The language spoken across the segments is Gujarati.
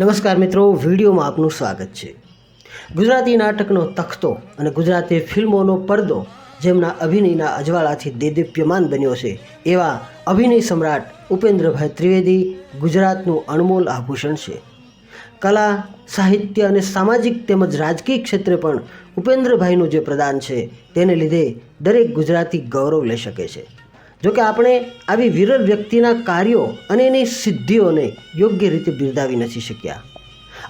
નમસ્કાર મિત્રો, વિડીયોમાં આપનું સ્વાગત છે। ગુજરાતી નાટકનો તખતો અને ગુજરાતી ફિલ્મોનો પડદો જેમના અભિનયના અજવાળાથી દેદીપ્યમાન બન્યો છે એવા અભિનય સમ્રાટ ઉપેન્દ્રભાઈ ત્રિવેદી ગુજરાતનું અણમોલ આભૂષણ છે। કલા, સાહિત્ય અને સામાજિક તેમજ રાજકીય ક્ષેત્રે પણ ઉપેન્દ્રભાઈનું જે પ્રદાન છે તેને લીધે દરેક ગુજરાતી ગૌરવ લઈ શકે છે। જોકે આપણે આવી વિરલ વ્યક્તિના કાર્યો અને એની સિદ્ધિઓને યોગ્ય રીતે બિરદાવી નથી શક્યા।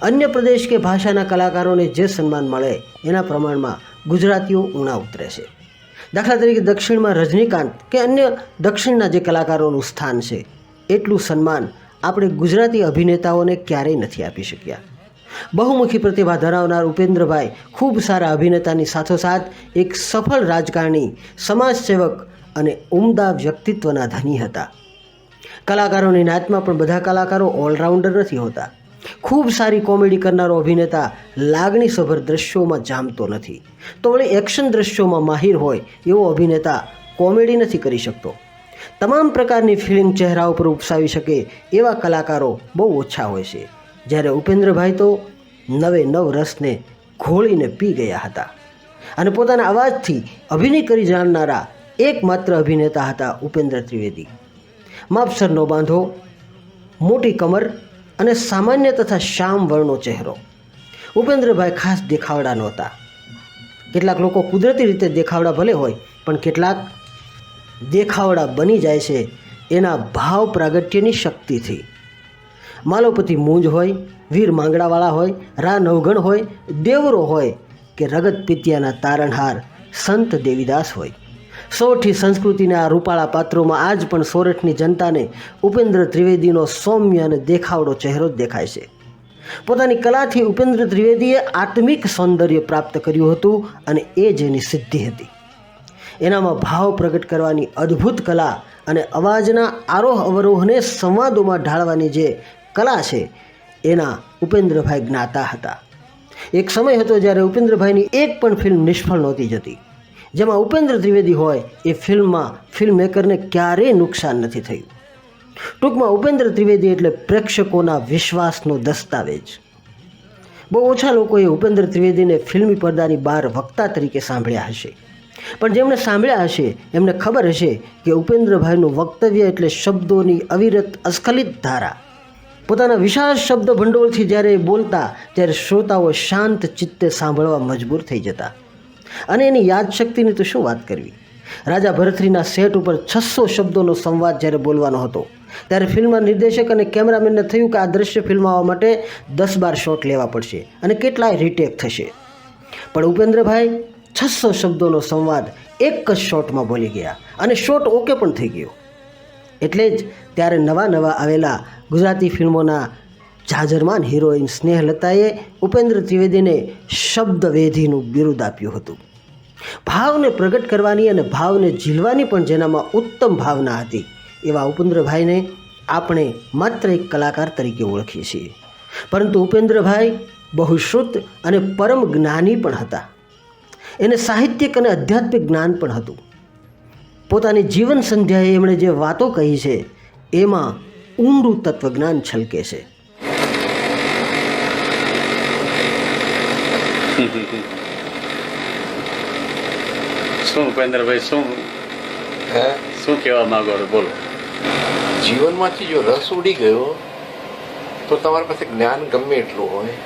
અન્ય પ્રદેશ કે ભાષાના કલાકારોને જે સન્માન મળે એના પ્રમાણમાં ગુજરાતીઓ ઊણા ઉતરે છે। દાખલા તરીકે દક્ષિણમાં રજનીકાંત કે અન્ય દક્ષિણના જે કલાકારોનું સ્થાન છે એટલું સન્માન આપણે ગુજરાતી અભિનેતાઓને ક્યારેય નથી આપી શક્યા। બહુમુખી પ્રતિભા ધરાવનાર ઉપેન્દ્રભાઈ ખૂબ સારા અભિનેતાની સાથોસાથ એક સફળ રાજકારણી, સમાજસેવક અને ઉમદા વ્યક્તિત્વના ધની હતા। કલાકારોની નાતમાં પણ બધા કલાકારો ઓલરાઉન્ડર નથી હોતા। ખૂબ સારી કોમેડી કરનારો અભિનેતા લાગણીસભર દ્રશ્યોમાં જામતો નથી, તો વળી એક્શન દ્રશ્યોમાં માહિર હોય એવો અભિનેતા કોમેડી નથી કરી શકતો। તમામ પ્રકારની ફિલ્મ ચહેરા ઉપર ઉપસાવી શકે એવા કલાકારો બહુ ઓછા હોય છે, જ્યારે ઉપેન્દ્રભાઈ તો નવે નવ રસને ઘોળીને પી ગયા હતા અને પોતાના અવાજથી અભિનય કરી જાણનારા એકમાત્ર અભિનેતા હતા ઉપેન્દ્ર ત્રિવેદી। માપસર નો બાંધો, મોટી કમર અને સામાન્ય તથા શ્યામ વર્ણનો ચહેરો। ઉપેન્દ્રભાઈ ખાસ દેખાવડા નહોતા। કેટલાક લોકો કુદરતી રીતે દેખાવડા ભલે હોય, પણ કેટલાક દેખાવડા બની જાય છે એના ભાવ પ્રાગટ્યની શક્તિથી। માલોપતિ મૂંજ હોય, વીર માંગડાવાળા હોય, રા નવગણ હોય, દેવરો હોય કે રગત પિત્યાના તારણહાર સંત દેવીદાસ હોય, સોરઠી સંસ્કૃતિના આ રૂપાળા પાત્રોમાં આજ પણ સોરઠની જનતાને ઉપેન્દ્ર ત્રિવેદીનો સૌમ્ય અને દેખાવડો ચહેરો જ દેખાય છે। પોતાની કલાથી ઉપેન્દ્ર ત્રિવેદીએ આત્મિક સૌંદર્ય પ્રાપ્ત કર્યું હતું અને એ જ એની સિદ્ધિ હતી। એનામાં ભાવ પ્રગટ કરવાની અદ્ભુત કલા અને અવાજના આરોહ અવરોહને સંવાદોમાં ઢાળવાની જે કલા છે એના ઉપેન્દ્રભાઈ જ્ઞાતા હતા। એક સમય હતો જ્યારે ઉપેન્દ્રભાઈની એક પણ ફિલ્મ નિષ્ફળ નહોતી જતી। જેમાં ઉપેન્દ્ર ત્રિવેદી હોય એ ફિલ્મમાં ફિલ્મ મેકરને ક્યારેય નુકસાન નથી થયું। ટૂંકમાં ઉપેન્દ્ર ત્રિવેદી એટલે પ્રેક્ષકોના વિશ્વાસનો દસ્તાવેજ। બહુ ઓછા લોકોએ ઉપેન્દ્ર ત્રિવેદીને ફિલ્મી પડદાની બહાર વક્તા તરીકે સાંભળ્યા હશે, પણ જેમણે સાંભળ્યા હશે એમને ખબર હશે કે ઉપેન્દ્રભાઈનું વક્તવ્ય એટલે શબ્દોની અવિરત અસ્ખલિત ધારા। પોતાના વિશાળ શબ્દ ભંડોળથી જ્યારે એ બોલતા ત્યારે શ્રોતાઓ શાંત ચિત્તે સાંભળવા મજબૂર થઈ જતા। અને એની યાદશક્તિની તો શું વાત કરવી। રાજા ભરથરીના સેટ ઉપર 600 શબ્દોનો સંવાદ જ્યારે બોલવાનો હતો ત્યારે ફિલ્મના નિર્દેશક અને કેમેરામેનને થયું કે આ દ્રશ્ય ફિલ્માવવા માટે 10-12 શોટ લેવા પડશે અને કેટલાય રીટેક થશે, પણ ઉપેન્દ્રભાઈ 600 શબ્દોનો સંવાદ એક જ શોટમાં બોલી ગયા અને શોટ ઓકે પણ થઈ ગયો। એટલે જ ત્યારે નવા આવેલા ગુજરાતી ફિલ્મોના જાજરમાન હિરોઈન સ્નેહલતાએ ઉપેન્દ્ર ત્રિવેદીને શબ્દવેધીનું બિરુદ આપ્યું હતું। ભાવને પ્રગટ કરવાની અને ભાવને ઝીલવાની પણ જેનામાં ઉત્તમ ભાવના હતી એવા ઉપેન્દ્રભાઈને આપણે માત્ર એક કલાકાર તરીકે ઓળખીએ છીએ, પરંતુ ઉપેન્દ્રભાઈ બહુશ્રુત અને પરમ જ્ઞાની પણ હતા। એને સાહિત્યિક અને આધ્યાત્મિક જ્ઞાન પણ હતું। પોતાની જીવન સંધ્યાએ એમણે જે વાતો કહી છે એમાં ઊંડું તત્વજ્ઞાન છલકે છે। શું ઉપેન્દ્રભાઈ, શું કહેવા માંગો છો, બોલો। જીવનમાંથી જો રસ ઉડી ગયો તો તમારી પાસે જ્ઞાન ગમે એટલું હોય,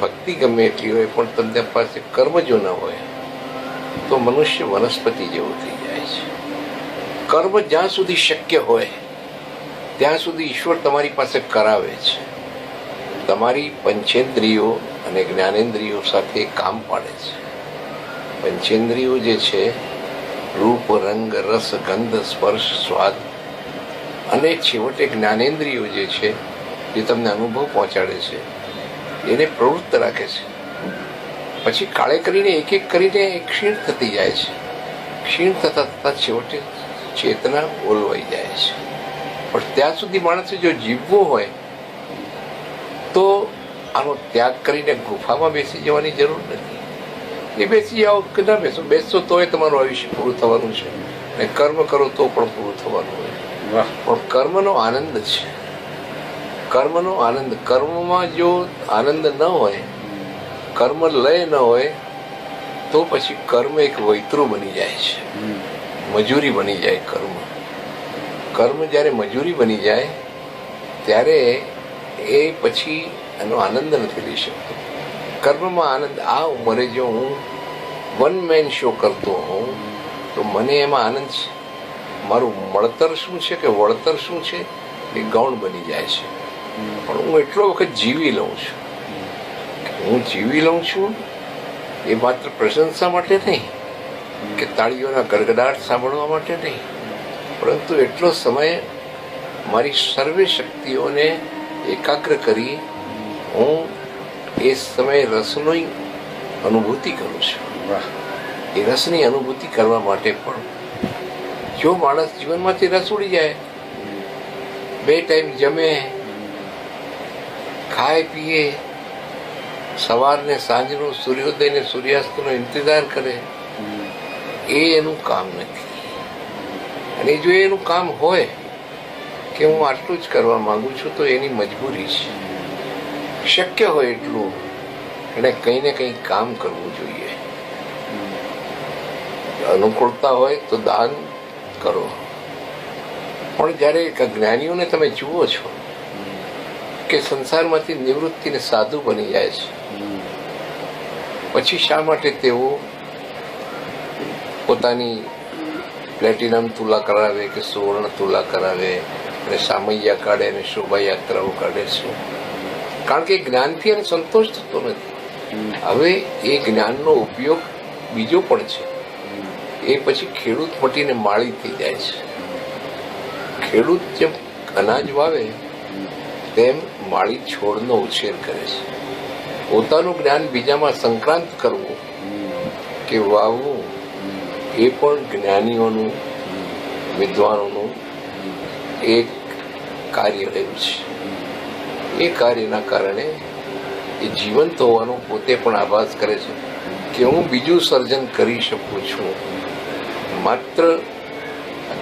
ભક્તિ ગમે એટલી હોય, પણ તમને પાસે કર્મ જો ન હોય તો મનુષ્ય વનસ્પતિ જેવું થઈ જાય છે। કર્મ જ્યાં સુધી શક્ય હોય ત્યાં સુધી ઈશ્વર તમારી પાસે કરાવે છે। તમારી પંચેન્દ્રિયો અને જ્ઞાનેન્દ્રિયો સાથે કામ પાડે છે। પંચેન્દ્રિયો જે છે રૂપ, રંગ, રસ, ગંધ, સ્પર્શ, સ્વાદ, અને છેવટે જ્ઞાનેન્દ્રિયો જે છે જે તમને અનુભવ પહોંચાડે છે એને પ્રવૃત્ત રાખે છે। પછી કાળે કરીને એક કરીને ક્ષીણ થતી જાય છે। ક્ષીણ થતાં છેવટે ચેતના ઓલવાઈ જાય છે। પણ ત્યાં સુધી માણસે જો જીવવું હોય તો આનો ત્યાગ કરીને ગુફામાં બેસી જવાની જરૂર નથી। એ બેસી જાઓ કે ના બેસશો તોય તમારું આયુષ્ય પૂરું થવાનું છે, અને કર્મ કરો તો પણ પૂરું થવાનું હોય। પણ કર્મનો આનંદ છે। કર્મનો આનંદ, કર્મમાં જો આનંદ ન હોય, કર્મ લય ન હોય, તો પછી કર્મ એક વૈતરું બની જાય છે, મજૂરી બની જાય કર્મ. કર્મ જ્યારે મજૂરી બની જાય ત્યારે એ પછી એનો આનંદ નથી લઈ શકતો. કર્મમાં આનંદ, આ ઉંમરે જો હું વન મેન શો કરતો હોઉં તો મને એમાં આનંદ છે. મારું મળતર શું છે કે વળતર શું છે એ ગૌણ બની જાય છે. પણ હું એટલો વખત જીવી લઉં છું. હું જીવી લઉં છું એ માત્ર પ્રશંસા માટે નહીં કે તાળીઓના ગડગડાટ સાંભળવા માટે નહીં, પરંતુ એટલો સમય મારી સર્વે શક્તિઓને એકાગ્ર કરી હું એ સમયે રસની અનુભૂતિ કરું છું. એ રસની અનુભૂતિ કરવા માટે પણ જો માણસ જીવનમાંથી રસ ઉડી જાય, 2 ટાઈમ જમે, ખાય પીએ, સવારને સાંજનો સૂર્યોદય ને સૂર્યાસ્તનો ઇંતજાર કરે, એ એનું કામ નથી. અને જો એનું કામ હોય કે હું આટલું જ કરવા માંગુ છું તો એની મજબૂરી છે. શક્ય હોય એટલું એને કંઈ ને કંઈ કામ કરવું જોઈએ. અનુકૂળતા હોય તો દાન કરો, પણ જ્યારે જ્ઞાનીઓને તમે જુઓ છો કે સંસારમાંથી નિવૃત્તિને સાધુ બની જાય છે, પછી શા માટે તેઓ પોતાની પ્લેટિનમ તુલા કરાવે કે સુવર્ણ તુલા કરાવે અને સામૈયા કાઢે અને શોભાયાત્રાઓ કાઢે છે? કારણ કે જ્ઞાનથી એને સંતોષ થતો નથી. હવે એ જ્ઞાનનો ઉપયોગ બીજો પણ છે. એ પછી ખેડૂત મટીને માળી થઈ જાય છે. ખેડૂત જેમ અનાજ વાવે તેમ માળી છોડનો ઉછેર કરે છે. પોતાનું જ્ઞાન બીજામાં સંક્રાંત કરવું કે વાવવું એ પણ જ્ઞાનીઓનું, વિદ્વાનોનું એક કાર્ય રહ્યું છે. એ કાર્યના કારણે એ જીવંત હોવાનો પોતે પણ આભાસ કરે છે કે હું બીજું સર્જન કરી શકું છું. માત્ર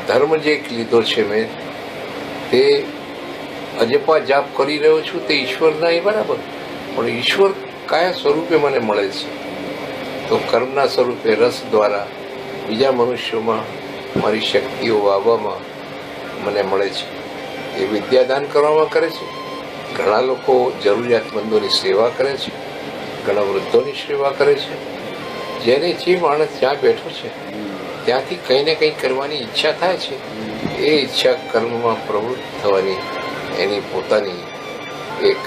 ધર્મ જે લીધો છે મેં, તે અજપા જાપ કરી રહ્યો છું તે ઈશ્વરના, એ બરાબર, પણ ઈશ્વર કયા સ્વરૂપે મને મળે છે? તો કર્મના સ્વરૂપે રસ દ્વારા બીજા મનુષ્યોમાં મારી શક્તિઓ વાવવામાં મને મળે છે. એ વિદ્યાદાન કરવામાં કરે છે. ઘણા લોકો જરૂરિયાતમંદોની સેવા કરે છે, ઘણા વૃદ્ધોની સેવા કરે છે. જેને જે માણસ જ્યાં બેઠો છે ત્યાંથી કંઈ ને કંઈ કરવાની ઈચ્છા થાય છે. એ ઈચ્છા કર્મમાં પ્રવૃત્ત થવાની એની પોતાની એક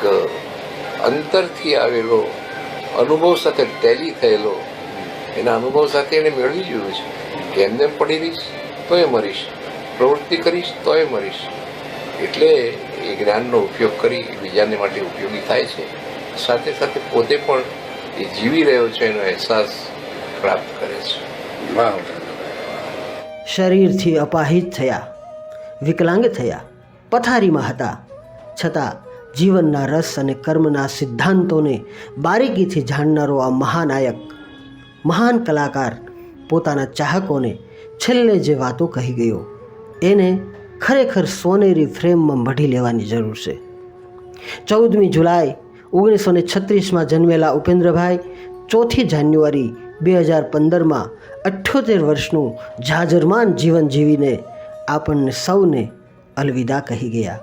અંતરથી આવેલો અનુભવ સાથે ટેલી થયેલો એના અનુભવ સાથે એને મેળવી જોયું છે કે એમને પડી રહીશ તોય મરીશ, પ્રવૃત્તિ કરીશ તોય મરીશ. એટલે એ જ્ઞાનનો ઉપયોગ કરી બીજાને માટે ઉપયોગી થાય છે. સાથે સાથે પોતે પણ એ જીવી રહ્યો છે એનો અહેસાસ પ્રાપ્ત કરે છે. શરીરથી અપાહિત થયા, વિકલાંગ થયા, પથારીમાં હતા, છતાં જીવનના રસ અને કર્મના સિદ્ધાંતોને બારીકીથી જાણનારો આ મહાનાયક, મહાન કલાકાર પોતાના ચાહકોને છેલ્લે જે વાતો કહી ગયો એને ખરેખર સોનેરી ફ્રેમમાં મઢી લેવાની જરૂર છે. 14મી જુલાઈ 1936માં જન્મેલા ઉપેન્દ્રભાઈ 4 જાન્યુઆરી 2015માં 78 વર્ષનું જાજરમાન જીવન જીવીને આપણને સૌને અલવિદા કહી ગયા.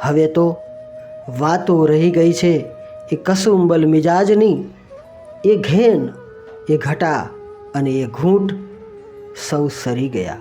હવે તો વાતો રહી ગઈ છે એ કસુંબલ મિજાજની, એ ઘેન, એ ઘટા અને એ ઘૂંટ સૌ સરી ગયા.